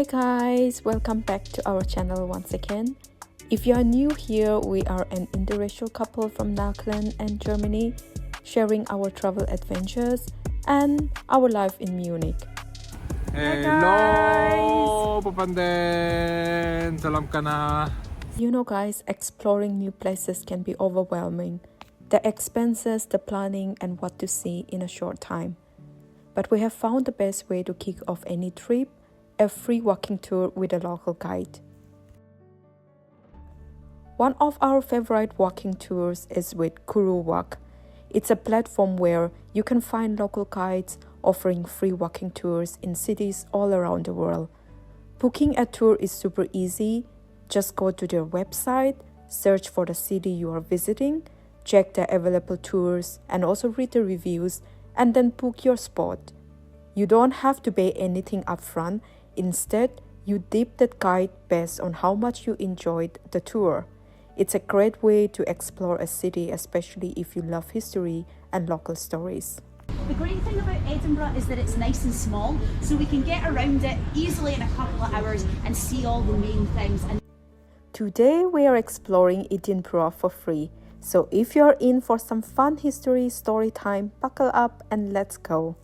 Hey guys, welcome back to our channel once again. If you are new here, we are an interracial couple from Nagaland and Germany, sharing our travel adventures and our life in Munich. Hello, Papanden! Salam ka na. You know guys, exploring new places can be overwhelming. The expenses, the planning, and what to see in a short time. But we have found the best way to kick off any trip, a free walking tour with a local guide. One of our favorite walking tours is with Kuru Walk. It's a platform where you can find local guides offering free walking tours in cities all around the world. Booking a tour is super easy. Just go to their website, search for the city you are visiting, check the available tours and also read the reviews, and then book your spot. You don't have to pay anything upfront. Instead, you tip that guide based on how much you enjoyed the tour. It's a great way to explore a city, especially if you love history and local stories. The great thing about Edinburgh is that it's nice and small, so we can get around it easily in a couple of hours and see all the main things. Today we are exploring Edinburgh for free. So if you're in for some fun history story time, buckle up and let's go.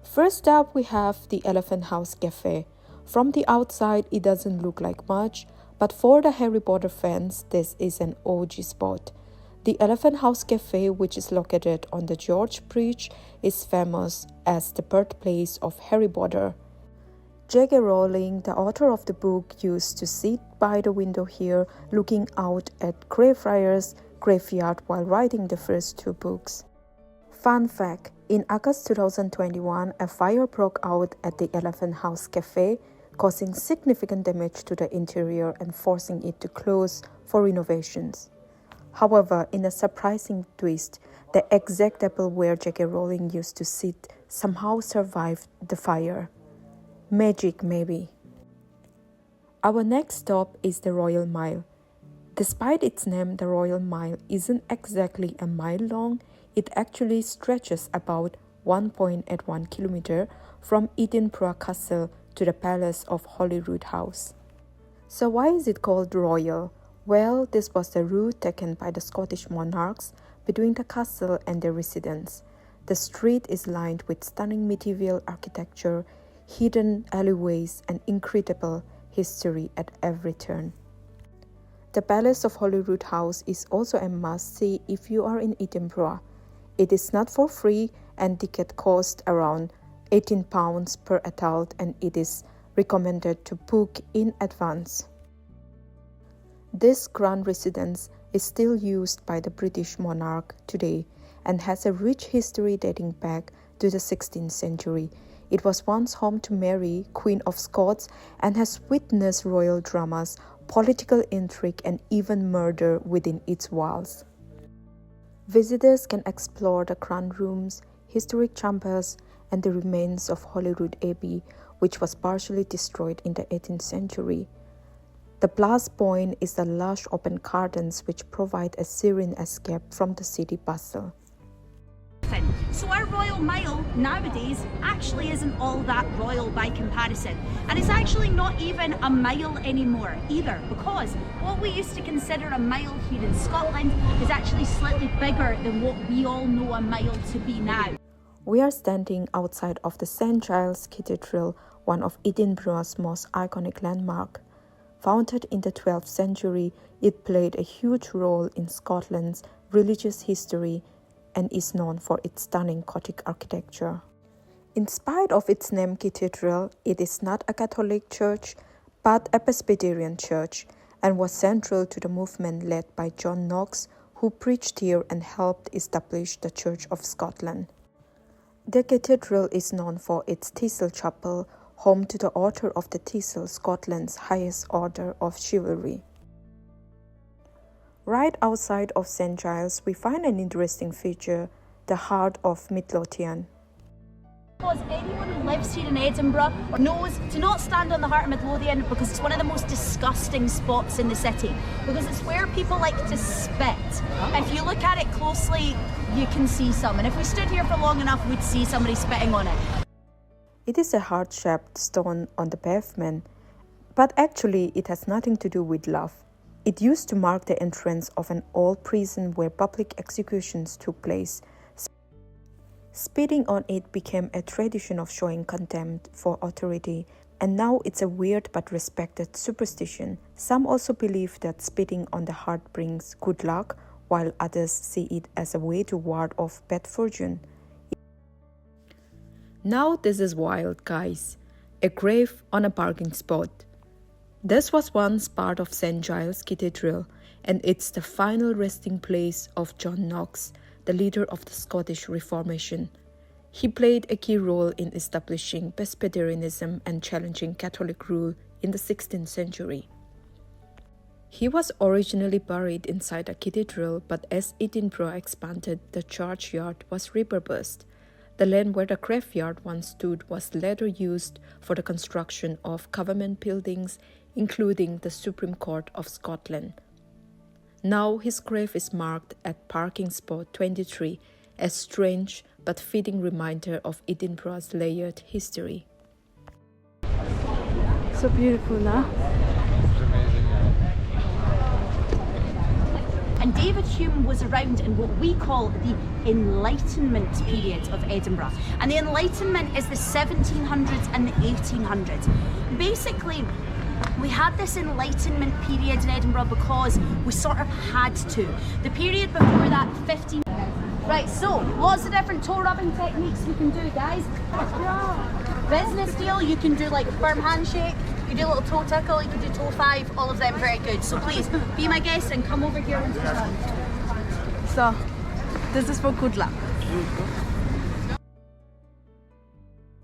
First up, we have the Elephant House Cafe. From the outside, it doesn't look like much, but for the Harry Potter fans, this is an OG spot. The Elephant House Cafe, which is located on the George Bridge, is famous as the birthplace of Harry Potter. J.K. Rowling, the author of the book, used to sit by the window here looking out at Greyfriars Kirkyard while writing the first two books. Fun fact, in August 2021, a fire broke out at the Elephant House Cafe, causing significant damage to the interior and forcing it to close for renovations. However, in a surprising twist, the exact table where J.K. Rowling used to sit somehow survived the fire. Magic, maybe. Our next stop is the Royal Mile. Despite its name, the Royal Mile isn't exactly a mile long. It actually stretches about 1.81 kilometers from Edinburgh Castle to the Palace of Holyrood House. So why is it called Royal? Well, this was the route taken by the Scottish monarchs between the castle and their residence. The street is lined with stunning medieval architecture, hidden alleyways, and incredible history at every turn. The Palace of Holyrood House is also a must-see if you are in Edinburgh. It is not for free and ticket cost around £18 per adult, and it is recommended to book in advance. This grand residence is still used by the British monarch today and has a rich history dating back to the 16th century. It was once home to Mary, Queen of Scots, and has witnessed royal dramas, political intrigue, and even murder within its walls. Visitors can explore the grand rooms, historic chambers, and the remains of Holyrood Abbey, which was partially destroyed in the 18th century. The plus point is the lush open gardens, which provide a serene escape from the city bustle. So our Royal Mile nowadays actually isn't all that royal by comparison, and it's actually not even a mile anymore either, because what we used to consider a mile here in Scotland is actually slightly bigger than what we all know a mile to be now. We are standing outside of the St. Giles Cathedral, one of Edinburgh's most iconic landmarks. Founded in the 12th century, it played a huge role in Scotland's religious history and is known for its stunning Gothic architecture. In spite of its name cathedral, it is not a Catholic church, but a Presbyterian church, and was central to the movement led by John Knox, who preached here and helped establish the Church of Scotland. The cathedral is known for its Thistle Chapel, home to the Order of the Thistle, Scotland's highest order of chivalry. Right outside of St. Giles, we find an interesting feature, the Heart of Midlothian. Because anyone who lives here in Edinburgh knows to not stand on the Heart of Midlothian because it's one of the most disgusting spots in the city, because it's where people like to spit. If you look at it closely, you can see some, and if we stood here for long enough, we'd see somebody spitting on it. It is a heart-shaped stone on the pavement, but actually it has nothing to do with love. It used to mark the entrance of an old prison where public executions took place. Spitting on it became a tradition of showing contempt for authority, and now it's a weird but respected superstition. Some also believe that spitting on the heart brings good luck, while others see it as a way to ward off bad fortune. Now this is wild, guys. A grave on a parking spot. This was once part of St. Giles Cathedral, and it's the final resting place of John Knox, the leader of the Scottish Reformation. He played a key role in establishing Presbyterianism and challenging Catholic rule in the 16th century. He was originally buried inside a cathedral, but as Edinburgh expanded, the churchyard was repurposed. The land where the graveyard once stood was later used for the construction of government buildings, including the Supreme Court of Scotland. Now his grave is marked at parking spot 23, a strange but fitting reminder of Edinburgh's layered history. So beautiful now. It's amazing, And David Hume was around in what we call the Enlightenment period of Edinburgh. And the Enlightenment is the 1700s and the 1800s. Basically, we had this Enlightenment period in Edinburgh because we sort of had to. The period before that, 15... Right, so, lots of different toe rubbing techniques you can do, guys. Business deal, you can do like firm handshake, you can do a little toe tickle, you can do toe five, all of them very good. So please, be my guest and come over here once you're done. So, this is for good luck.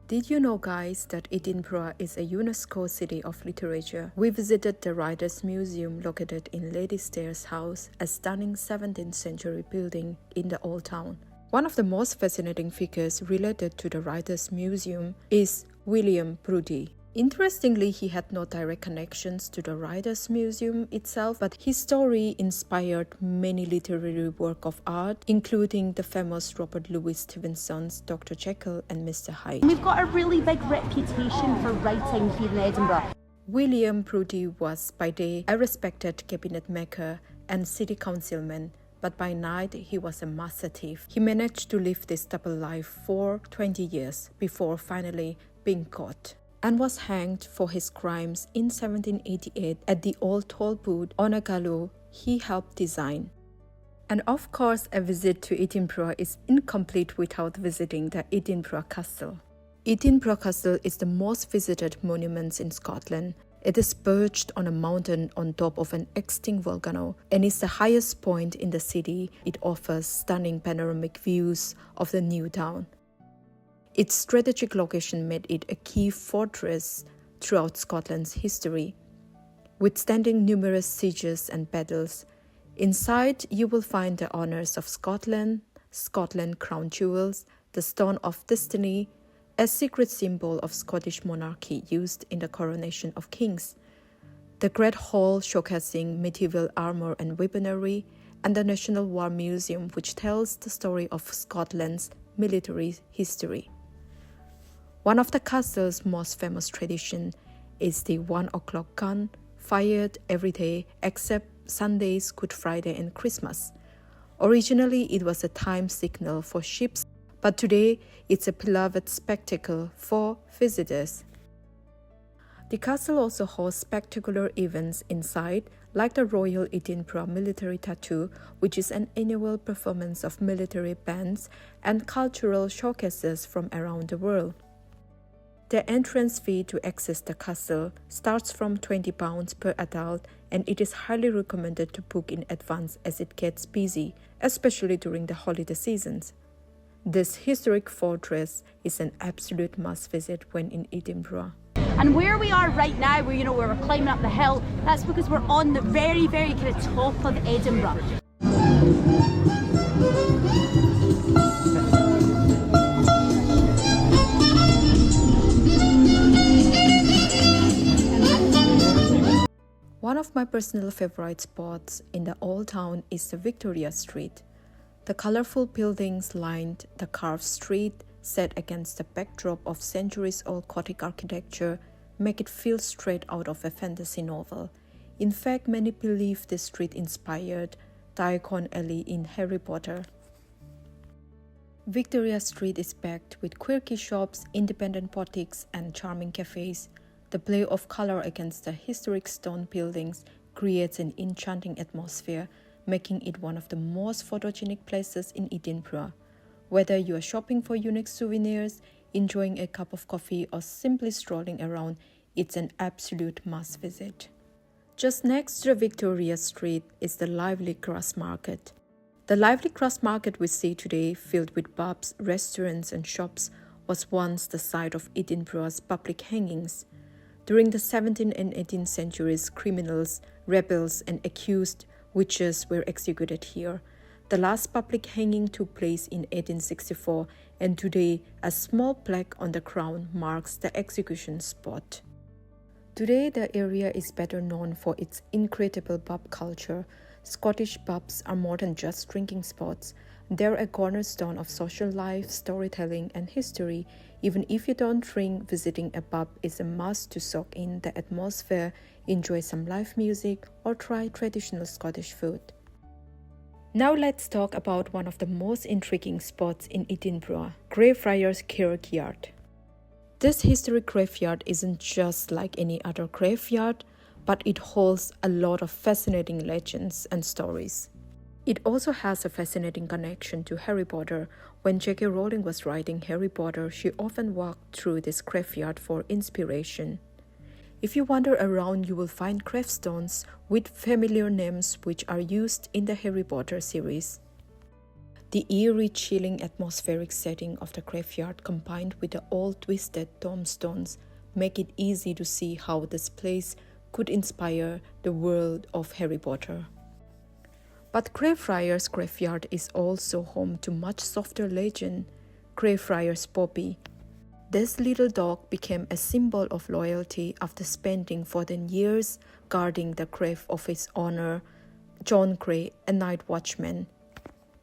Did you know, guys, that Edinburgh is a UNESCO City of Literature? We visited the Writers' Museum located in Lady Stair's house, a stunning 17th century building in the Old Town. One of the most fascinating figures related to the Writers' Museum is William Brodie. Interestingly, he had no direct connections to the Writers' Museum itself, but his story inspired many literary works of art, including the famous Robert Louis Stevenson's Dr. Jekyll and Mr. Hyde. We've got a really big reputation for writing here in Edinburgh. William Brodie was by day a respected cabinet maker and city councilman, but by night he was a master thief. He managed to live this double life for 20 years before finally being caught, and was hanged for his crimes in 1788 at the Old Toll Booth on a gallows he helped design. And of course, a visit to Edinburgh is incomplete without visiting the Edinburgh Castle. Edinburgh Castle is the most visited monument in Scotland. It is perched on a mountain on top of an extinct volcano and is the highest point in the city. It offers stunning panoramic views of the new town. Its strategic location made it a key fortress throughout Scotland's history, withstanding numerous sieges and battles. Inside, you will find the honours of Scotland, Scotland crown jewels, the Stone of Destiny, a secret symbol of Scottish monarchy used in the coronation of kings, the Great Hall showcasing medieval armour and weaponry, and the National War Museum, which tells the story of Scotland's military history. One of the castle's most famous traditions is the 1 o'clock gun, fired every day except Sundays, Good Friday and Christmas. Originally, it was a time signal for ships, but today it's a beloved spectacle for visitors. The castle also hosts spectacular events inside, like the Royal Edinburgh Military Tattoo, which is an annual performance of military bands and cultural showcases from around the world. The entrance fee to access the castle starts from £20 per adult, and it is highly recommended to book in advance as it gets busy, especially during the holiday seasons. This historic fortress is an absolute must visit when in Edinburgh. And where we are right now, where we're climbing up the hill, that's because we're on the very, very kind of top of Edinburgh. One of my personal favorite spots in the old town is the Victoria Street. The colorful buildings lined the carved street, set against the backdrop of centuries-old Gothic architecture, make it feel straight out of a fantasy novel. In fact, many believe this street inspired Diagon Alley in Harry Potter. Victoria Street is packed with quirky shops, independent boutiques, and charming cafes. The play of color against the historic stone buildings creates an enchanting atmosphere, making it one of the most photogenic places in Edinburgh. Whether you are shopping for unique souvenirs, enjoying a cup of coffee, or simply strolling around, it's an absolute must visit. Just next to the Victoria Street is the lively Grassmarket. The lively Grassmarket we see today, filled with pubs, restaurants and shops, was once the site of Edinburgh's public hangings. During the 17th and 18th centuries, criminals, rebels and accused witches were executed here. The last public hanging took place in 1864, and today a small plaque on the ground marks the execution spot. Today the area is better known for its incredible pub culture. Scottish pubs are more than just drinking spots. They're a cornerstone of social life, storytelling and history. Even if you don't drink, visiting a pub is a must to soak in the atmosphere, enjoy some live music or try traditional Scottish food. Now let's talk about one of the most intriguing spots in Edinburgh, Greyfriars Kirkyard. This historic graveyard isn't just like any other graveyard, but it holds a lot of fascinating legends and stories. It also has a fascinating connection to Harry Potter. When J.K. Rowling was writing Harry Potter, she often walked through this graveyard for inspiration. If you wander around, you will find gravestones with familiar names which are used in the Harry Potter series. The eerie, chilling atmospheric setting of the graveyard combined with the old twisted tombstones make it easy to see how this place could inspire the world of Harry Potter. But Greyfriars Graveyard is also home to much softer legend, Greyfriars Bobby. This little dog became a symbol of loyalty after spending 14 years guarding the grave of his owner, John Grey, a night watchman.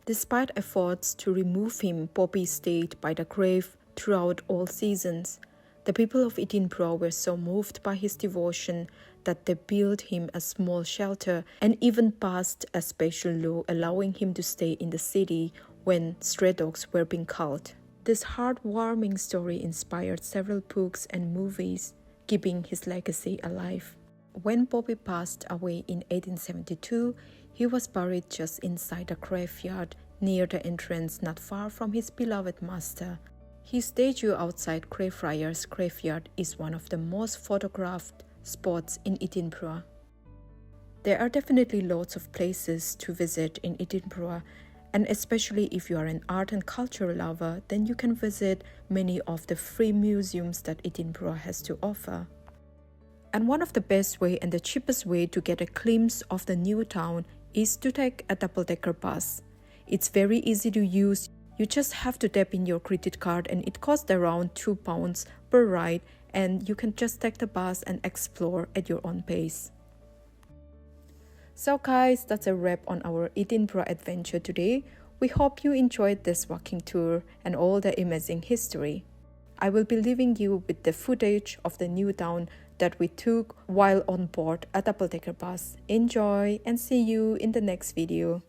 Despite efforts to remove him, Bobby stayed by the grave throughout all seasons. The people of Edinburgh were so moved by his devotion that they built him a small shelter and even passed a special law allowing him to stay in the city when stray dogs were being culled. This heartwarming story inspired several books and movies, keeping his legacy alive. When Bobby passed away in 1872, he was buried just inside the graveyard near the entrance not far from his beloved master. His statue outside Greyfriars Graveyard is one of the most photographed spots in Edinburgh. There are definitely lots of places to visit in Edinburgh, and especially if you are an art and culture lover, then you can visit many of the free museums that Edinburgh has to offer. And one of the best way and the cheapest way to get a glimpse of the new town is to take a double-decker bus. It's very easy to use. You just have to tap in your credit card and it costs around £2 per ride, and you can just take the bus and explore at your own pace. So guys, that's a wrap on our Edinburgh adventure today. We hope you enjoyed this walking tour and all the amazing history. I will be leaving you with the footage of the new town that we took while on board a double-decker bus. Enjoy and see you in the next video.